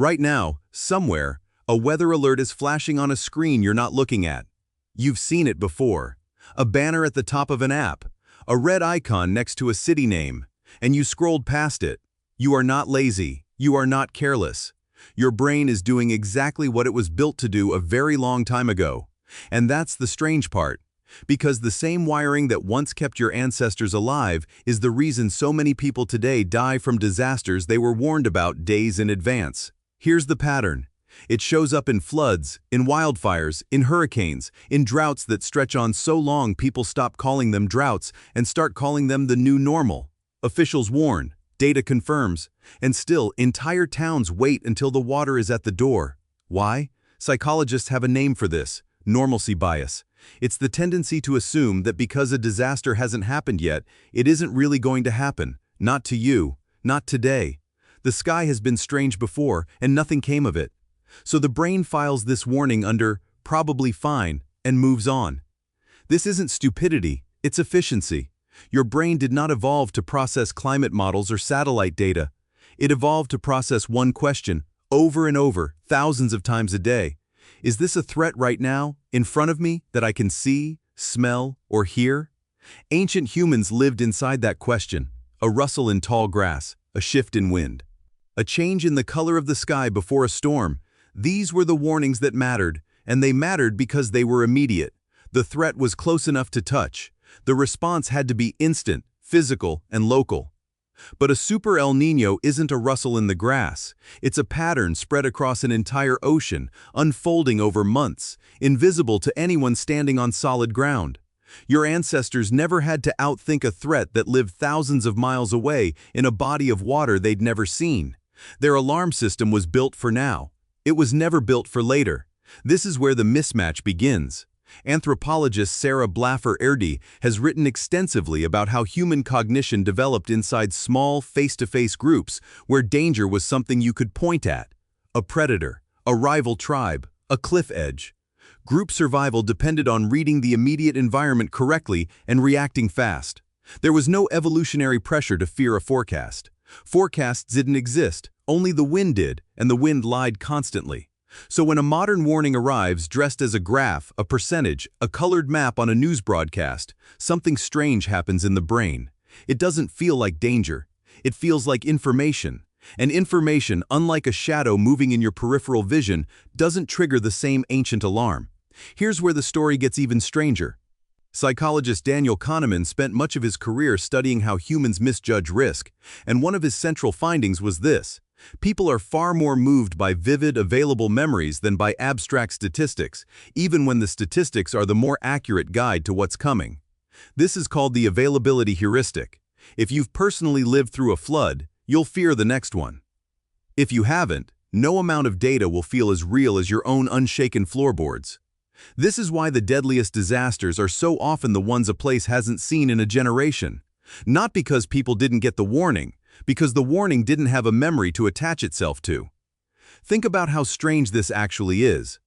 Right now, somewhere, a weather alert is flashing on a screen you're not looking at. You've seen it before. A banner at the top of an app, a red icon next to a city name, and you scrolled past it. You are not lazy. You are not careless. Your brain is doing exactly what it was built to do a very long time ago. And that's the strange part. Because the same wiring that once kept your ancestors alive is the reason so many people today die from disasters they were warned about days in advance. Here's the pattern. It shows up in floods, in wildfires, in hurricanes, in droughts that stretch on so long people stop calling them droughts and start calling them the new normal. Officials warn, data confirms, and still entire towns wait until the water is at the door. Why? Psychologists have a name for this: normalcy bias. It's the tendency to assume that because a disaster hasn't happened yet, it isn't really going to happen. Not to you, not today. The sky has been strange before, and nothing came of it. So the brain files this warning under "probably fine" and moves on. This isn't stupidity, it's efficiency. Your brain did not evolve to process climate models or satellite data. It evolved to process one question, over and over, thousands of times a day. Is this a threat right now, in front of me, that I can see, smell, or hear? Ancient humans lived inside that question: a rustle in tall grass, a shift in wind, a change in the color of the sky before a storm. These were the warnings that mattered, and they mattered because they were immediate. The threat was close enough to touch. The response had to be instant, physical, and local. But a super El Niño isn't a rustle in the grass. It's a pattern spread across an entire ocean, unfolding over months, invisible to anyone standing on solid ground. Your ancestors never had to outthink a threat that lived thousands of miles away in a body of water they'd never seen. Their alarm system was built for now. It was never built for later. This is where the mismatch begins. Anthropologist Sarah Blaffer-Erdey has written extensively about how human cognition developed inside small, face-to-face groups where danger was something you could point at: a predator, a rival tribe, a cliff edge. Group survival depended on reading the immediate environment correctly and reacting fast. There was no evolutionary pressure to fear a forecast. Forecasts didn't exist, only the wind did, and the wind lied constantly. So when a modern warning arrives dressed as a graph, a percentage, a colored map on a news broadcast, something strange happens in the brain. It doesn't feel like danger. It feels like information. And information, unlike a shadow moving in your peripheral vision, doesn't trigger the same ancient alarm. Here's where the story gets even stranger. Psychologist Daniel Kahneman spent much of his career studying how humans misjudge risk, and one of his central findings was this: people are far more moved by vivid, available memories than by abstract statistics, even when the statistics are the more accurate guide to what's coming. This is called the availability heuristic. If you've personally lived through a flood, you'll fear the next one. If you haven't, no amount of data will feel as real as your own unshaken floorboards. This is why the deadliest disasters are so often the ones a place hasn't seen in a generation. Not because people didn't get the warning, because the warning didn't have a memory to attach itself to. Think about how strange this actually is.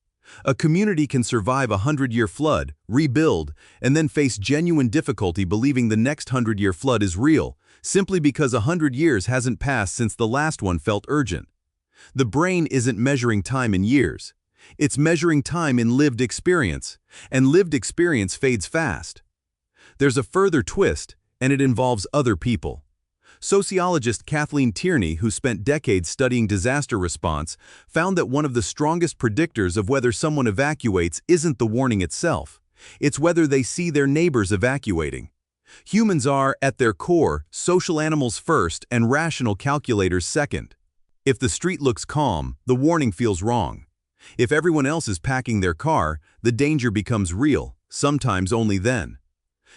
A community can survive a 100-year flood, rebuild, and then face genuine difficulty believing the next 100-year flood is real, simply because 100 years hasn't passed since the last one felt urgent. The brain isn't measuring time in years. It's measuring time in lived experience, and lived experience fades fast. There's a further twist, and it involves other people. Sociologist Kathleen Tierney, who spent decades studying disaster response, found that one of the strongest predictors of whether someone evacuates isn't the warning itself. It's whether they see their neighbors evacuating. Humans are, at their core, social animals first and rational calculators second. If the street looks calm, the warning feels wrong. If everyone else is packing their car, the danger becomes real, sometimes only then.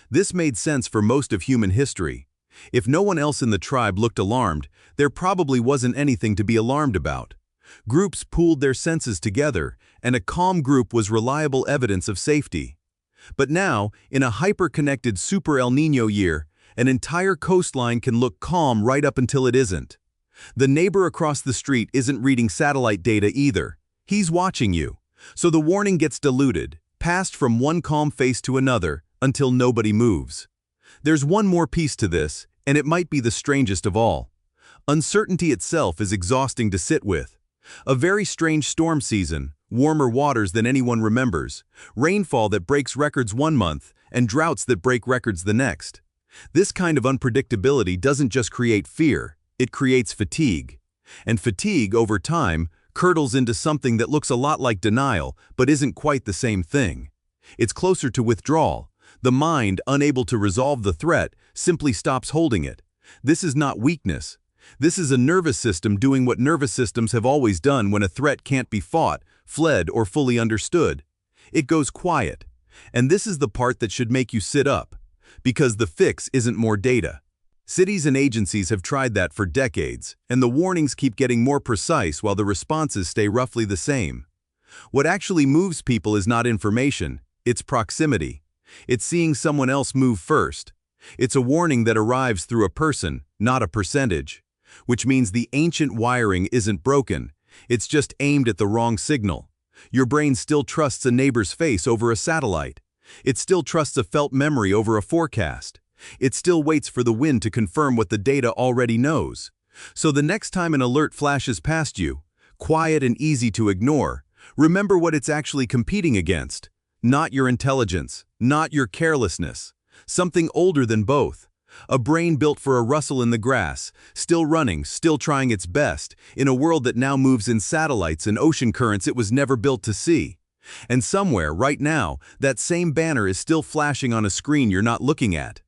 This made sense for most of human history. If no one else in the tribe looked alarmed, there probably wasn't anything to be alarmed about. Groups pooled their senses together, and a calm group was reliable evidence of safety. But now, in a hyper-connected Super El Niño year, an entire coastline can look calm right up until it isn't. The neighbor across the street isn't reading satellite data either. He's watching you. So the warning gets diluted, passed from one calm face to another, until nobody moves. There's one more piece to this, and it might be the strangest of all. Uncertainty itself is exhausting to sit with. A very strange storm season, warmer waters than anyone remembers, rainfall that breaks records one month, and droughts that break records the next. This kind of unpredictability doesn't just create fear, it creates fatigue. And fatigue, over time, curdles into something that looks a lot like denial, but isn't quite the same thing. It's closer to withdrawal. The mind, unable to resolve the threat, simply stops holding it. This is not weakness. This is a nervous system doing what nervous systems have always done when a threat can't be fought, fled, or fully understood. It goes quiet. And this is the part that should make you sit up. Because the fix isn't more data. Cities and agencies have tried that for decades, and the warnings keep getting more precise while the responses stay roughly the same. What actually moves people is not information, it's proximity. It's seeing someone else move first. It's a warning that arrives through a person, not a percentage. Which means the ancient wiring isn't broken, it's just aimed at the wrong signal. Your brain still trusts a neighbor's face over a satellite. It still trusts a felt memory over a forecast. It still waits for the wind to confirm what the data already knows. So the next time an alert flashes past you, quiet and easy to ignore, remember what it's actually competing against. Not your intelligence, not your carelessness. Something older than both. A brain built for a rustle in the grass, still running, still trying its best, in a world that now moves in satellites and ocean currents it was never built to see. And somewhere, right now, that same banner is still flashing on a screen you're not looking at.